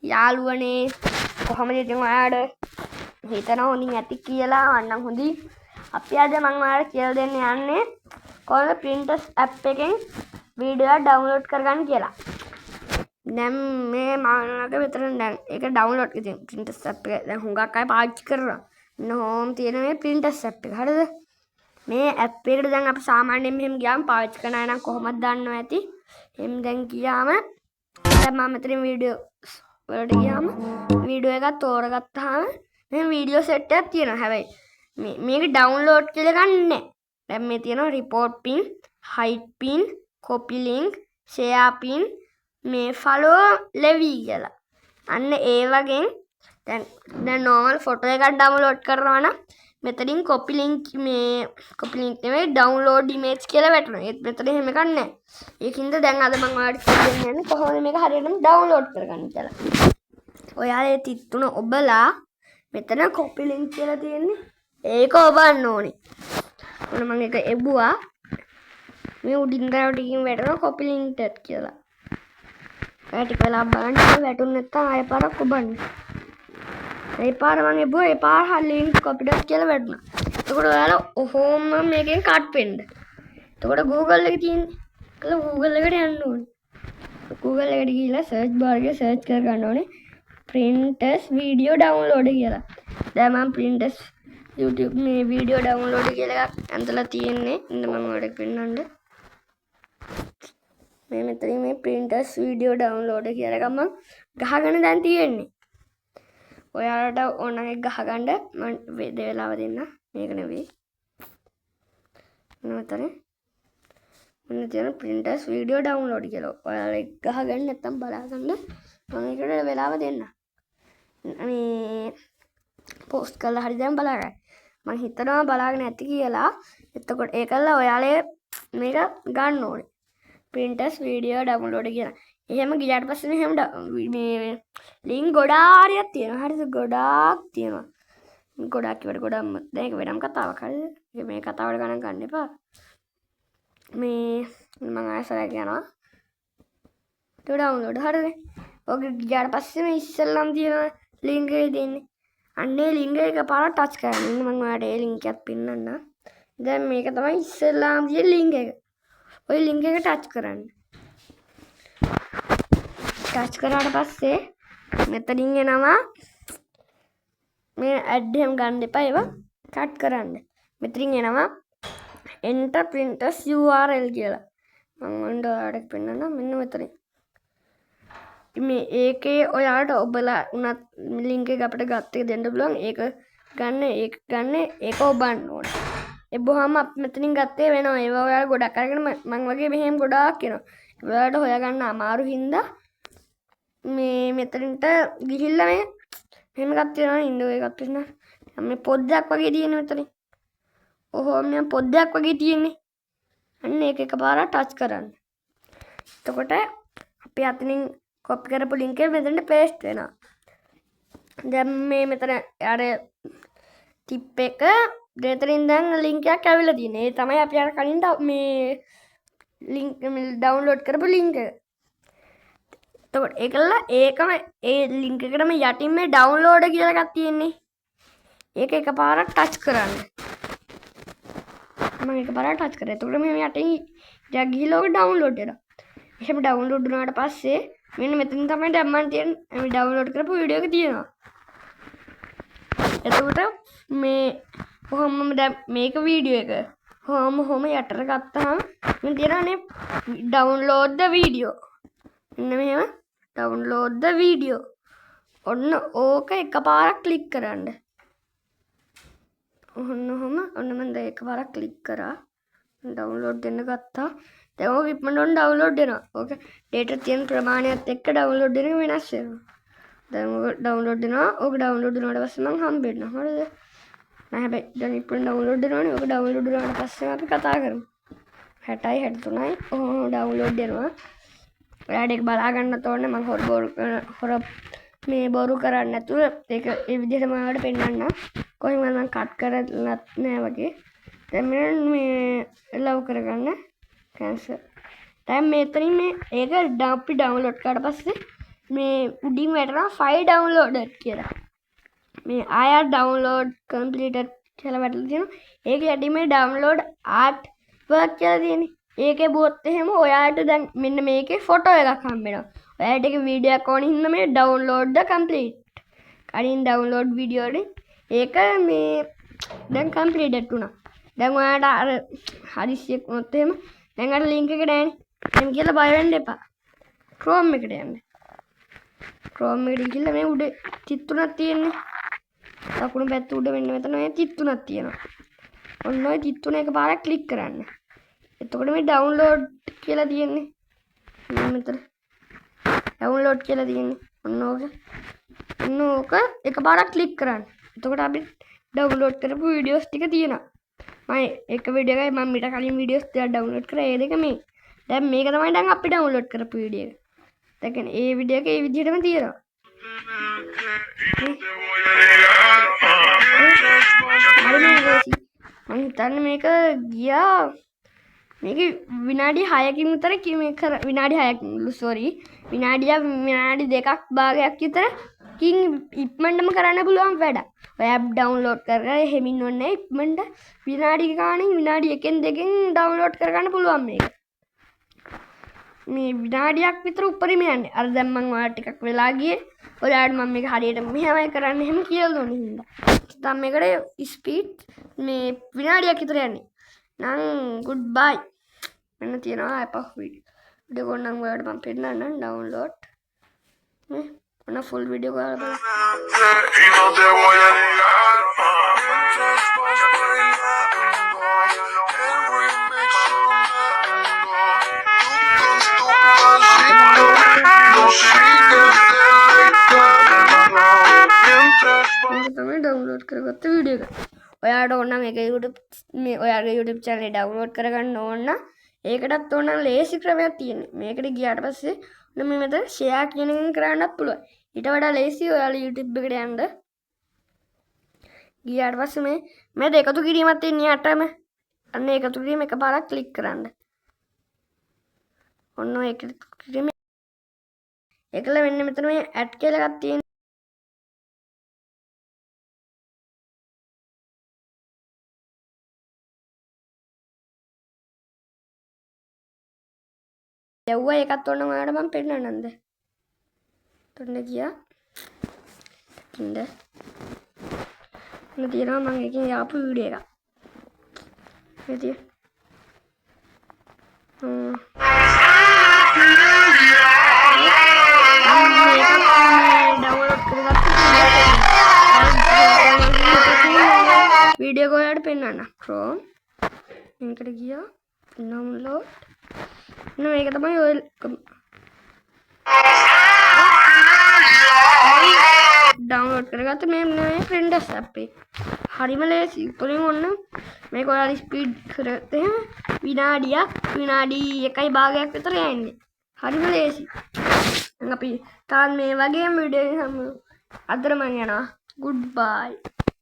යාළුවනේ කොහොමද ඉතින් ඔයාලට හිතනවා හොඳින් ඇති කියලා අන්නම් හොඳින් අපි අද මම ඔයාලට කියලා දෙන්න යන්නේ කොහොමද Printers app එකෙන් වීඩියෝ එක ඩවුන්ලෝඩ් කරගන්න කියලා. දැන් මේ මම විතරක් දැන් ඒක ඩවුන්ලෝඩ් ඉතින් Printers app එක දැන් හුඟක් අය පාවිච්චි කරනවා. හෝම් තියෙන මේ Printers app එක. හරිද? මේ app එකට දැන් අපි සාමාන්‍යයෙන් මෙහෙම ගියාම පාවිච්චි කරන අය නම් කොහොමද දන්නව ඇති. එහෙනම් දැන් ගියාම දැන් මම මෙතනින් වීඩියෝ වලට ගියාම වීඩියෝ එකක් තෝරගත්තාම මේ වීඩියෝ සෙට් එකක් තියෙනවා. හැබැයි මේක ඩවුන්ලෝඩ් කියලා ගන්නෑ. දැන් මේ තියෙනවා report pin, hide pin, copy link, share pin, මේ follow levy කියලා. අන්න ඒ වගේ දැන් normal photo එකක් ඩවුන්ලෝඩ් කරනවා නම් මෙතනින් copy link නෙවෙයි download image කියලා වැටෙනවා. ඒත් මෙතන එහෙම එකක් නැහැ. ඒකින්ද දැන් අද මම ඔයාලට කියන්නේ කොහොමද මේක හරියටම download කරගන්නේ කියලා. ඔයාලා ඒ තිත්තුන ඔබලා මෙතන copy link කියලා තියෙන්නේ. ඒක ඔබන්න ඕනේ. ඔන්න මම ඒක එබුවා. මේ උඩින් ටිකින් වැටෙනවා copy link ටත් කියලා. ඒ ටික වෙලා බලන්න වැටුනේ නැත්නම් ආයෙ පාරක් ඔබන්න. ඒ පාර මම එබුවා ඒ පාර link copy ටත් කියලා වැටුණා. එතකොට ඔයාලා ඔහොම මේකෙන් කට් වෙන්න. එතකොට Google එකේ තියෙන්නේ. කළා Google එකට යන්න ඕනේ. Google එකට ගිහිල්ලා search bar එකේ search කර ගන්න ඕනේ. Printers video download කියලා. දැන් මම Printers YouTube මේ video download කියලා එකක් ඇඳලා තියෙන්නේ. ඉන්න මම ඔයාලට පෙන්නන්න. මේ මෙතනින් මේ Printers video download කියලා එකක් මම ගහගෙන දැන් තියෙන්නේ. ඔයාලට ඕන එකක් ගහගන්න මම වේලාව දෙන්න. මේක නෙවෙයි. මෙතන මෙන්න තියෙන Printers video download කියලා. ඔයාලා ඒක ගහගන්න නැත්නම් බලාගන්න මම ඒකට වෙලාව දෙන්න. මේ පෝස්ට් කරලා හරි දැන් බලන්න. මම හිතනවා බලාගෙන ඇති කියලා. එතකොට ඒකල්ලා ඔයාලේ මේක ගන්න ඕනේ. Printers video download කියලා. එහෙම ගියාට පස්සේ මෙහෙම මේ link ගොඩාරියක් තියෙනවා. හරිද? ගොඩාක් තියෙනවා. ගොඩාක් කිව්වට ගොඩක්ම දැන් ඒක වෙනම කතාවක්. හරිද? මේ කතාවට ගණන් ගන්න එපා. මේ මම ආයෙත් යනවා. download හරිද? ඔක ගියාට පස්සේ මේ ඉස්සෙල්ලාම තියෙන link එක දෙන්නේ. අන්නේ link එක පාරක් ටච් කරන්න. ඉන්න මම ඔයාලට ඒ link එකත් පෙන්නන්න. දැන් මේක තමයි ඉස්සෙල්ලාම තියෙන link එක. ඔය link එක ටච් කරන්න. ටච් කරාට පස්සේ මෙතනින් එනවා මේ ඇඩ් එහෙම ගන්න එපා ඒවා කට් කරන්න. මෙතනින් එනවා enter printers URL කියලා. මම ඔයාලට පෙන්නන්න මෙන්න මෙතනින්. මේ ඒකේ ඔයාලට ඔබලා උනත් ලින්ක් එක අපිට ගත්ත එක දෙන්න පුළුවන්. ඒක ගන්න ඒක ඔබන්න ඕනේ. එබුවාම අපි මෙතනින් ගත්තේ වෙනවා. ඒවා ඔයාලා ගොඩක් අරගෙන මම වගේ මෙහෙම ගොඩාක් එනවා. ඔයාලට හොයාගන්න අමාරු හින්දා මේ මෙතනින්ට ගිහිල්ලා මේ මෙහෙම එකක් තියෙනවා නේද? ඒකත් තියෙනවා. මේ පොද්දක් වගේ තියෙන මෙතනින්. ඔහොම මේ පොද්දක් වගේ තියෙන්නේ. අන්න ඒක එකපාරක් ටච් කරන්න. එතකොට අපි අතනින් කොපි කරපු link එක මෙතනට paste වෙනවා. දැන් මේ මෙතන අර tip එක දෙතරින් දැන් link එකක් ඇවිල්ලා තියෙනවා. ඒ තමයි අපි අර කලින් මේ link download කරපු link එක. එතකොට ඒකම ඒ link එකටම යටින් මේ download කියලා එකක් තියෙන්නේ. ඒක එකපාරක් touch කරන්න. මම එකපාරක් touch කරා. එතකොට මේ යටින් ටිකක් ගිහිල්ලා ඔක download වෙනවා. එහෙම download වුණාට පස්සේ මෙන්න මෙතන තමයි දැන් මම මේ download කරපු වීඩියෝ එක තියෙනවා. එතකොට මේ කොහොමද දැන් මේක වීඩියෝ එක කොහොම යටට ගත්තාම මෙන්න තියෙනවානේ download the video. මෙන්න මෙහෙම download the video. ඔන්න ඕක එකපාරක් ක්ලික් කරන්න. ඔන්න මම දැන් එකපාරක් ක්ලික් කරා. download දෙන්න ගත්තා. දැන් ඔක ඉක්මනට download වෙනවා. ඕක data තියෙන ප්‍රමාණයත් එක්ක download වෙන එක වෙනස් වෙනවා. දැන් ඔක download වෙනවා. ඕක download වුණාට පස්සේ මම හම්බෙන්නවා. හරිද? මම හැබැයි දැන් ඉක්මනට download වෙනවනේ. ඕක download වුණාට පස්සේ අපි කතා කරමු. 60යි 63යි ඔහොම download වෙනවා. ඔයාලට ඒක බලා ගන්නත් ඕනේ. මම හොර මේ බොරු කරන්නේ නැතුව ඒක ඒ විදිහට මම ඔයාලට පෙන්නන්නම්. කොහොමද මම කට් කරලත් නෑ වගේ. දැන් මේ ලව් කරගන්න cancel. දැන් මෙතනින් මේ ඒක අපි download කරලා පස්සේ මේ උඩින් වැටෙනවා ෆයිල් ඩවුන්ලෝඩර් කියලා. මේ ආයෙත් ඩවුන්ලෝඩ් කම්ප්ලීටඩ් කියලා වැටලා තියෙනවා. ඒකේ යටි මේ ඩවුන්ලෝඩ් ආර්ට් වර්ක් කියලා තියෙන්නේ. ඒකේ බුවොත් එහෙම ඔයාලට දැන් මෙන්න මේකේ ෆොටෝ එකක් හම්බ වෙනවා. ඔයාලට ඒක වීඩියෝ එකක් ඕන හින්දා මේ ඩවුන්ලෝඩ් ද කම්ප්ලීට්. කලින් ඩවුන්ලෝඩ් වීඩියෝ එකේ ඒක මේ දැන් කම්ප්ලීටඩ් වුණා. දැන් ඔයාලට අර හදිස්සියක් වුණොත් එහෙම දැන් අර ලින්ක් එක නෑනේ. එහෙම කියලා බය වෙන්න එපා. Chrome එකට යන්න. Chrome එකට ගිහලා මේ උඩ තිත් තුනක් තියෙන්නේ. දකුණු පැත්ත උඩ මෙන්න මෙතන ඔය තිත් තුනක් තියෙනවා. ඔන්න ඔය තිත් තුන එකපාරක් ක්ලික් කරන්න. එතකොට මේ ඩවුන්ලෝඩ් කියලා තියෙන්නේ. මෙතන ඩවුන්ලෝඩ් කියලා තියෙන්නේ. ඔන්න ඕක එකපාරක් ක්ලික් කරන්න. එතකොට අපි ඩවුන්ලෝඩ් කරපු වීඩියෝස් ටික තියෙනවා. මම එක වීඩියෝ එකයි මම ඊට කලින් වීඩියෝස් ටික ඩවුන්ලෝඩ් කරා. ඒ දෙක මේ. දැන් මේක තමයි දැන් අපි ඩවුන්ලෝඩ් කරපු වීඩියෝ එක. දැන් ඒ වීඩියෝ එක ඒ විදිහටම තියෙනවා. මම හිතන්නේ මේක ගියා මේක විනාඩි 6කින් විතර විනාඩි 6කින් සෝරි විනාඩි 2ක් භාගයක් විතර කින් ඉක්මනටම කරන්න පුළුවන් වැඩක්. ඔය ඇප් ඩවුන්ලෝඩ් කරලා හැමින් ඕනේ ඉක්මනට විනාඩි ගානේ විනාඩි 1කින් 2කින් ඩවුන්ලෝඩ් කරගන්න පුළුවන් මේක. මේ විනාඩියක් විතර උඩරිම යන්නේ. අර දැන් මම ඔයාලට ටිකක් වෙලා ගියේ. ඔයාලට මම මේක හරියට මෙහෙමයි කරන්න එහෙම කියලා දුන්නේ හින්දා. දැන් මේකට ස්පීඩ් මේ විනාඩියක් විතර යන්නේ. නම් ගුඩ් බයි. මෙන්න තියෙනවා app of video. වීඩියෝ එක නම් ඔයාලට මම පෙන්නන්නම් ඩවුන්ලෝඩ්. මේ ඔන්න ෆුල් වීඩියෝ එක බලන්න. තමයි ඩවුන්ලෝඩ් කරගත්ත වීඩියෝ එක. ඔයාලට ඕන නම් ඒක YouTube මේ ඔයාගේ YouTube channel එක ඩවුන්ලෝඩ් කරගන්න ඕන නම් ඒකටත් ඕන නම් ලේසි ක්‍රමයක් තියෙනවා. මේකට ගියාට පස්සේ ඔන්න මේ මෙතන share කියන එකෙන් කරන්නත් පුළුවන්. ඊට වඩා ලේසි ඔයාලා YouTube එකට යන්න. ගියාට පස්සේ මේ එකතු කිරීමක් තියෙන යටම අන්න එකතු කිරීම එකපාරක් ක්ලික් කරන්න. ඔන්න ඔය එකතු කිරීම ඒකල මෙන්න මෙතන මේ ඇඩ් කියලා එකක් තියෙනවා. යවුවා ඒකත් ඕන නම් ඔයාලට මම පෙන්නන්නම්ද? තුන්න ගියා. ඉන්න. මෙන්න තියෙනවා මම එකකින් යාපු වීඩියෝ එකක්. මේ තියෙන. වීඩියෝ එක ඔයාලට පෙන්නන්න. Chrome මේකට ගියා. download මේක තමයි ඔය ඩවුන්ලෝඩ් කරගත්ත මේ Printers app එක. හරිම ලේසි. උතලින් ඔන්න මේක ඔයාලා ස්පීඩ් කරත් එහෙම විනාඩි 1යි භාගයක් විතර යන්නේ. හරිම ලේසි. අපි තාම මේ වගේම වීඩියෝ එකක් අතර මම යනවා. Goodbye.